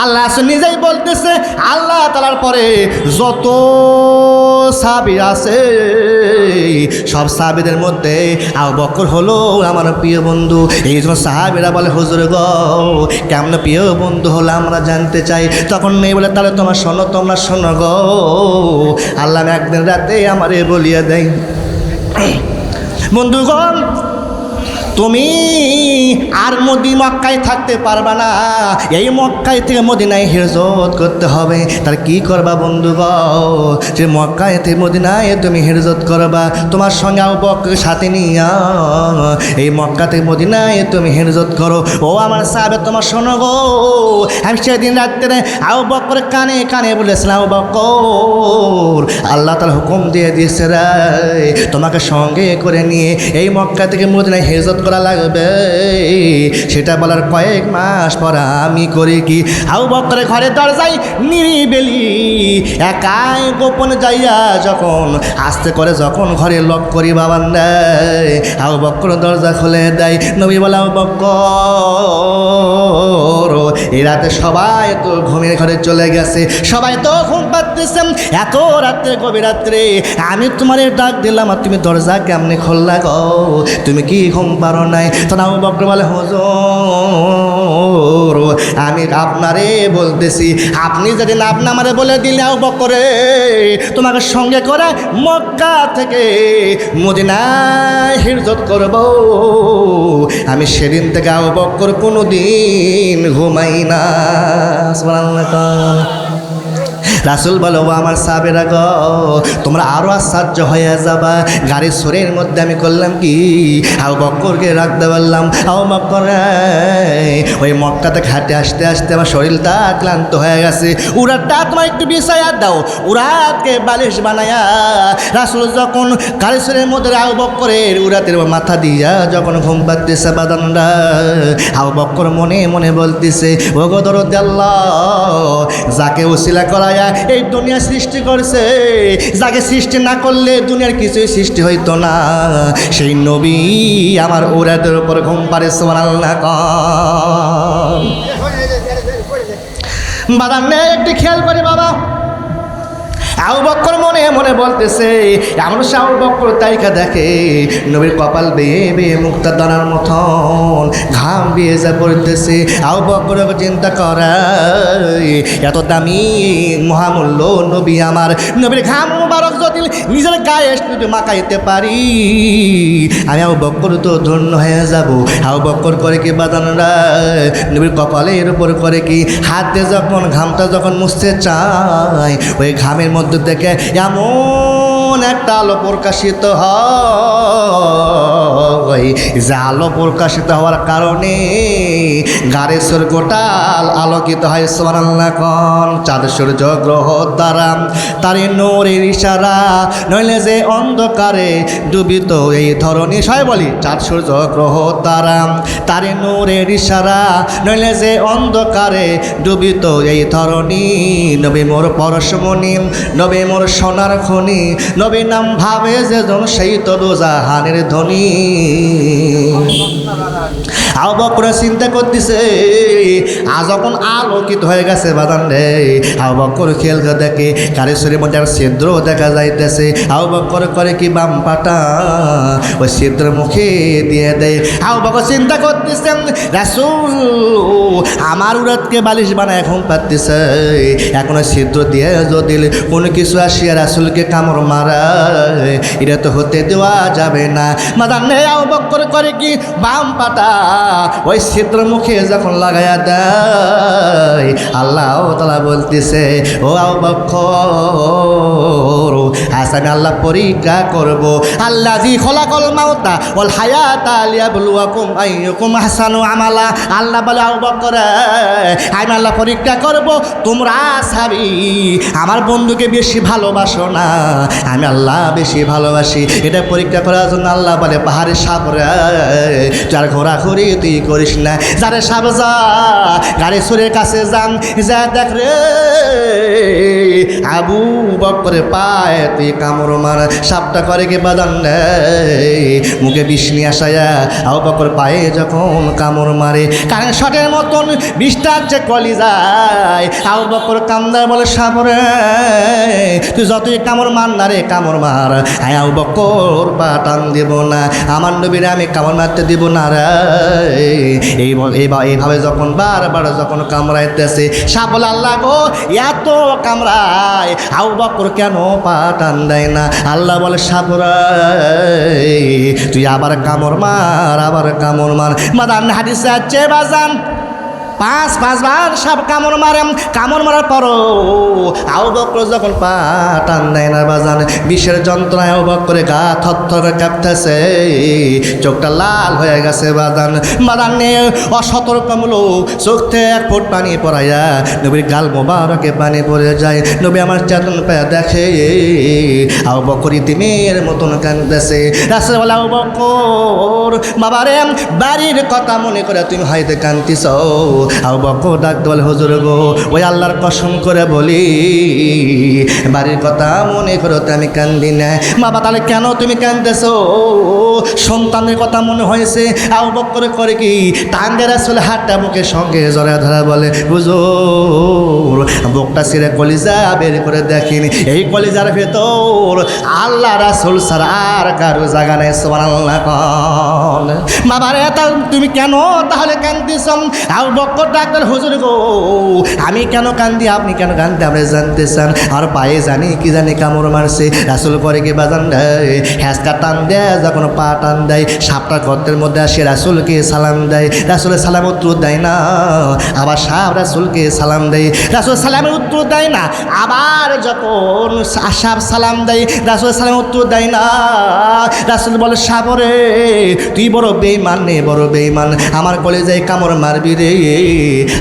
আল্লাহ রাসূল নিজেই বলতেছে আল্লাহ তাআলার পরে যত সাহাবী আছে সব সাহাবীদের মধ্যে আবু বকর হলো আমার প্রিয় বন্ধু। এই জন্য সাহাবীরা বলে হুজুর গো কেমন প্রিয় বন্ধু হলো আমরা জানতে চাই। তখন নেই বলে তাহলে তোমরা শোনো গো, আল্লাহ একদিন রাতে আমারে বলিয়ে দেয় বন্ধুগণ তুমি আর মক্কায় থাকতে পারবা না, এই মক্কায় থেকে মদিনায় হিজরত করতে হবে। তার কি করবা বন্ধুগণ, যে মক্কায় থেকে মদিনায় তুমি হিজরত করবা, তোমার সঙ্গে আবু বকরের সাথে নিয়া এই মক্কা থেকে মদিনায় তুমি হিজরত করো। ও আমার সাহাবে তোমার শোনো গো, আমি সেদিন রাত্রে আবু বকরের কানে কানে বলেছিলাম আবু বকর আল্লাহ তাআলা হুকুম দিয়ে দিয়েছে রে তোমাকে সঙ্গে করে নিয়ে এই মক্কা থেকে মদিনায় হিজরত করা লাগবে। সেটা বলার কয়েক মাস পর আমি করি কি আবু বকরের ঘরে দরজায় নিরিবিলি একাই গোপন যাইয়া যখন আস্তে করে যখন ঘরে লক করি বাবার নেই আবু বকর দরজা খুলে দেয়। নবী বলে আবু বকর এই রাতে সবাই তো ঘুমের ঘরে চলে গেছে, সবাই তো ঘুম পাচ্ছে, এত রাত্রে গভীর রাত্রে আমি তোমার ডাক দিলাম আর তুমি দরজা কেমনে খুললা গো, তুমি কি ঘুম পারো নাই? তখন আবু বকর বলে হুজুর আমি আপনারে বলতেছি, আপনি যেদিন আপনি আমারে বলে দিলে আবু বকরে তোমাকে সঙ্গে করে মক্কা থেকে মদিনায় হিজরত করব, আমি সেদিন থেকে আবু বকর কোনোদিন ঘুমাই না। সুবহানাল্লাহ। রাসূল বলো আমার সাহাবেরা গো তোমরা আরো আশ্চর্য হয়ে যাবা, গাড়ির সুরের মধ্যে আমি করলাম কি আবু বকরকে রাখতে বললাম আবু বকর ওই মক্কাতে হাঁটে আসতে আসতে আমার শরীরটা ক্লান্ত হয়ে গেছে, উড়াটা তোমার একটু বিছায়া দাও। উড়াতকে বালিশ বানায়া রাসূল যখন গাড়ির সুরের মধ্যে আবু বকরের উড়াতের মাথা দিয়া যখন ঘুম পাড়তেছে বাদানরা আবু বকর মনে মনে বলতেছে ও গো দরদি আল্লাহ যাকে ওসিলা করায়া এই দুনিয়া সৃষ্টি করছে, যাকে সৃষ্টি না করলে দুনিয়ার কিছুই সৃষ্টি হইতো না, সেই নবী আমার উরাতের উপর ঘুম পারে। সুবহানাল্লাহ। বাবা মেয়ে একটু খেয়াল করে বাবা আবু বকর মনে মনে বলতেছে এমন আবু বকর তাইকা দেখে নবীর কপাল বেয়ে বেয়ে মুক্তার দানার মতন ঘাম বেয়ে যা পড়তেছে। আবু বকর চিন্তা করে এত দামি মহামূল্য নবী আমার, নবীর ঘাম মুবারক যদি নিজের গায়ে যদি মাখাইতে পারি আমি আবু বকর তো ধন্য হয়ে যাব। আবু বকর করে কি বাদানরা নবীর কপালের উপর করে কি হাতে যখন ঘামটা যখন মুছতে চায় ওই ঘামের মধ্যে দেখে এমন একটা আলো প্রকাশিত হয়, যে আলো প্রকাশিত হওয়ার কারণে গাড়ির স্বর্গটা আলোকিত হয়। সুবহানাল্লাহ। কোন চাঁদ সূর্য গ্রহ তারা তার নূরের ইশারা নইলে যে অন্ধকারে ডুবিত এই ধরনী। সবাই বলি চাঁদ সূর্য গ্রহ তারা তার নূরের ইশারা নইলে যে অন্ধকারে ডুবিত এই ধরনী। নবী মোর পরশমণি, নবী মোর সোনার খনি, নবী নাম ভাবে যেজন সেই তো দোজাহানের ধনী। আবু বকর চিন্তা করতেছে আজ যখন আলোকিত হয়ে গেছে বাদান রে, আবু বকর খেয়াল করে দেখে কারিশরীর মধ্যে ছিদ্র দেখা যাইতেছে। আবু বকর করে কি বাম পাটা ওই ছিদ্র মুখে দিয়ে দেয়। আবু বকর চিন্তা করতেছেন রাসূল আমার উরাতকে বালিশ বানায় ঘুম পাড়তেছে, এখন ছিদ্র দিয়ে যদি কোনো কিছু আসিয়া রাসূলকে কামড় মারা এটা তো হতে দেওয়া যাবে না। মাদানে আবু বকর করে কি বাম পাটা ওই ছিদ্র মুখে যখন লাগাইয়া দেয় আল্লাহ তাআলা বলতেছে ও আবু বকর আজ আমি আল্লাহ পরীক্ষা করব। আল্লাযী খলাকাল মাউতা ওয়াল হায়াতা লিয়াবলুয়াকুম আইয়ুকুম আহসানু আমালা। আল্লাহ বলে আবু বকর আমি আল্লাহ পরীক্ষা করব তোমরা সাহাবী আমার বন্ধুকে বেশি ভালোবাসো না, আমি আল্লাহ বেশি ভালোবাসি। এটা পরীক্ষা করার জন্য আল্লাহ বলে পাহাড়ে সাপরে যার ঘোরাঘুরি তুই করিস না, যারে সাপ যা গাড়ি সুরের কাছে যা বাজান যা দেখ রে আবু বকরের পায়ে তুই কামড় মার। সাপটা করে কি বাজান রে মুখে বিষ নিয়ে আসায়া আবু বকর পায়ে যখন কামড় মারে কারণ শটের মতন বিষটার যে কলি যায় আবু বকর কামদার বলে সাপরে তুই যতই কামড় মার না রে কামড় মার আবু বকর পা টান দেব না আমার নবীরে আমি কামড় মারতে দিব না রে। এইভাবে যখন বারবার যখন কামড়াইতেছে সাপ বলে আল্লাহ গো এত কামড়ায় আবু বকর কেন পা টান দেয় না? আল্লাহ বলে সাপ রে তুই আবার কামড় মার আবার কামড় মার। মাদান হাদিসে আছে বাজান পাঁচবার সাপ কামড় মারে কামড় মারার পরও আবু বকর যখন পা টান দেয় না বাজান বিষের যন্ত্রণায় আবু বকরে গা থরথর করে কাঁপতেছে চোখটা লাল হয়ে গেছে বাজান বাদানে অসতর্কমূলক চোখ থেকে এক ফুট পানি পড়াইয়া নবীর গাল মোবারকে পানি পড়ে যায়। নবী আমার চেতন পেয়ে দেখে আবু বকর ইতিমের মতন কাঁদতেছে। রাসূল বলে আবু বকর বাবারে বাড়ির কথা মনে করে তুমি হয়তো কাঁদতেছ। আবু বকর ডাক বলে হুজুর গো ওই আল্লাহর কসম করে বলি বাড়ির কথা মনে করো তো আমি কান্দি না। বাবা তাহলে কেন তুমি কান্দেছো? সন্তানের কথা মনে হয়েছে। আবু বকর করে কি টাঙ্গে রাসূল হাতটা বুকের সঙ্গে জড়া ধরা বলে হুজুর বুকটা ছিঁড়ে কলিজা বের করে দেখিনি এই কলিজার ভেতর আল্লাহ রাসূল ছাড়া আর কারো জায়গা নেই সুবহানাল্লাহ। বাবারে তুমি কেন তাহলে কান্দিছ? আবু বকর ডাক্তার হুজুর গো আমি কেন কান্দি আপনি কেন কান্দি আপনি জানতে চান? আর পায়ে জানি কি জানি কামড় মারছে। রাসূল করে কি বাজান দেয় হ্যাঁচকা টান দেয় যখন পা টান দেয় সাপটা গর্তের মধ্যে আসে রাসূলকে সালাম দেয়। রাসূলের সালাম উত্তর দেয় না আবার সাপ রাসূলকে সালাম দেয়। রাসূল সালামের উত্তর দেয় না আবার যখন সাপ সালাম দেয় রাসূল সালামের উত্তর দেয় না। রাসূল বলে সাপরে তুই বড় বেঈমান নে বড় বেঈমান আমার কলেজায় কামড় মারবি রে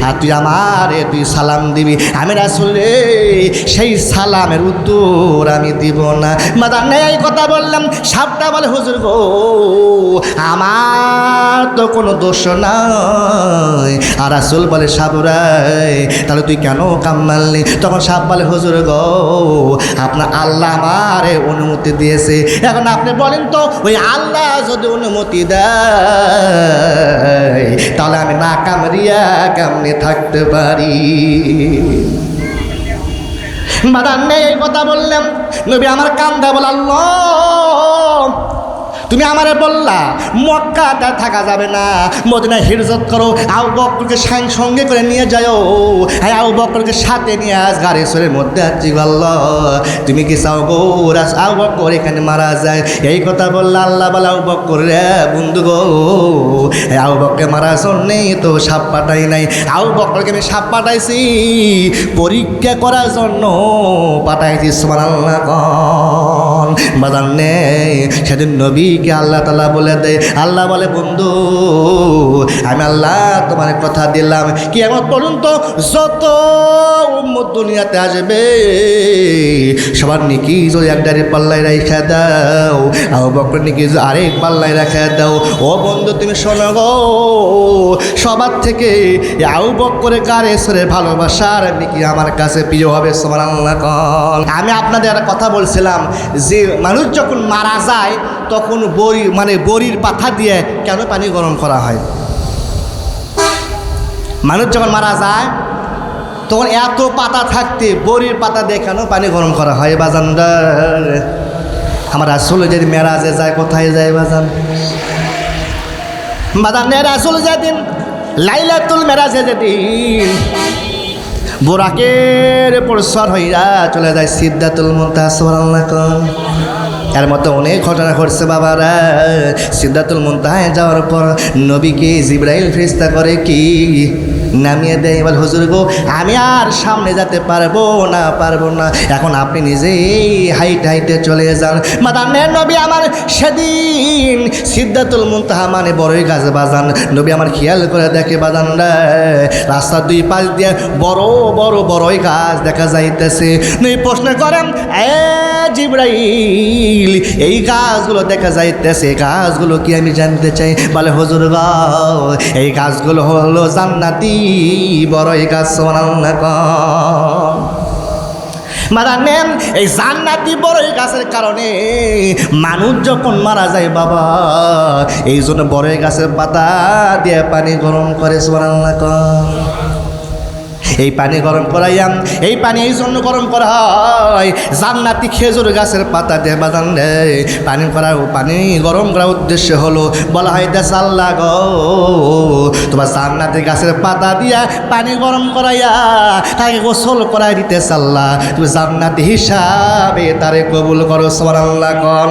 আর তুই সালাম দিবি আমি রাসূল রে সেই সালামের উত্তর আমি দিব না। মাদান এই কথা বললাম সাপটা বলে হুজুর গো আমার তো কোনো দোষ নাই। আর রাসূল বলে সাবরাই তাহলে তুই কেন কাম মারলি? তখন সাপ বলে হুজুর গো আপনার আল্লাহ আমারে অনুমতি দিয়েছে এখন আপনি বলেন তো ওই আল্লাহ যদি অনুমতি দেয় তাহলে আমি না কামড়িয়া কেমনে থাকতে পারি? বাদান নেই এই কথা বললাম নবী আমার কান্দা বল আল্লাহ তুমি আমারে বললা মক্কাতে থাকা যাবে না মদিনায় হিজরত করো আবু বকরকে সঙ্গে করে নিয়ে যাও। হ্যাঁ আবু বকরকে সাথে নিয়ে আজ গাড়ি চোরের মধ্যে আছি আল্লাহ তুমি কি চাও গো আবু বকর এখানে মারা যায়? এই কথা বললা আল্লাহ বলে আবু বকর রে বন্ধু গো আবু বকরকে মারার জন্যেই তো সাপ পাঠাই নাই। আবু বকরকে আমি সাপ পাঠাইছি পরীক্ষা করার জন্য পাঠাইছি সুবহানাল্লাহ। বাজান নেই সেদিন নবীকে আল্লাহ তাআলা বলে দেয় আল্লাহ বলে বন্ধু আমি আল্লাহ তোমার কথা দিলাম কিয়ামত পর্যন্ত যত উম্মত দুনিয়াতে আসবে সবার নেকি যদি একটারে পাল্লায় রাখা দাও আবু বকর নেকি আরেক পাল্লায় রাখা দাও। ও বন্ধু তুমি শোনো গো সবার থেকে আবু বকরের গাড়ি সরে ভালোবাসার নেকি আমার কাছে প্রিয় হবে সুবহানাল্লাহ। আমি আপনাদের একটা কথা বলছিলাম যে মানুষ যখন মারা যায় তখন বড়ির পাতা দিয়ে কেন পানি গরম করা হয়? মানুষ যখন মারা যায় তখন এত পাতা থাকতে বড়ির পাতা দিয়ে কেন পানি গরম করা হয়? বাজানদার আমার রাসূল যদি মেরাজে যায় কোথায় যায় বাজান? বাজানের রাসূল যেদিন লাইলাতুল মেরাজে যেদিন বোরাকের পরশর হইয়া চলে যায় সিদরাতুল মুনতাহা সুবহানাল্লাহ। এর মতো অনেক ঘটনা ঘটছে বাবারা। সিদরাতুল মুনতাহায় যাওয়ার পর নবীকে জিবরাইল ফেরেশতা করে কি নামিয়ে দেয় বল হুজুর গো আমি আর সামনে যেতে পারবো না এখন আপনি নিজেই হাইটে চলে যান। মাদানের নবী আমার সেদিন সিদরাতুল মুনতাহা মানে বড়ই গাছ বাজান নবী আমার খেয়াল করে দেখে বাজান রাস্তার দুই পাশ দিয়ে বড় বড় বড়ই গাছ দেখা যাইতেছে। নবী প্রশ্ন করেন জিবরাইল এই গাছগুলো দেখা যাইতেছে গাছগুলো কি আমি জানতে চাই? বলে হুজুর গো এই গাছগুলো হলো জান্নাতি বড়ই গাছ সুবহানাল্লাহ কন মারা নেন। এই জান্নাতি বড়ই গাছের কারণে মানুষ যখন মারা যায় বাবা, এই জন্য বড়ই গাছের পাতা দিয়ে পানি গরম করে সুবহানাল্লাহ কন। এই পানি গরম করাইয়াম, এই পানি এই জন্য গরম করা হয় জান্নাতি খেজুর গাছের পাতা দিয়ে বাজান রে পানি গরম করার উদ্দেশ্য হলো বলা হয় দেশ আল্লাহ গো তোমার জান্নাতি গাছের পাতা দিয়া পানি গরম করাইয়া তাকে গোসল করাই দিতে আল্লাহ, তুমি জান্নাতি হিসাবে তারে কবুল করো সুবহানাল্লাহ কর।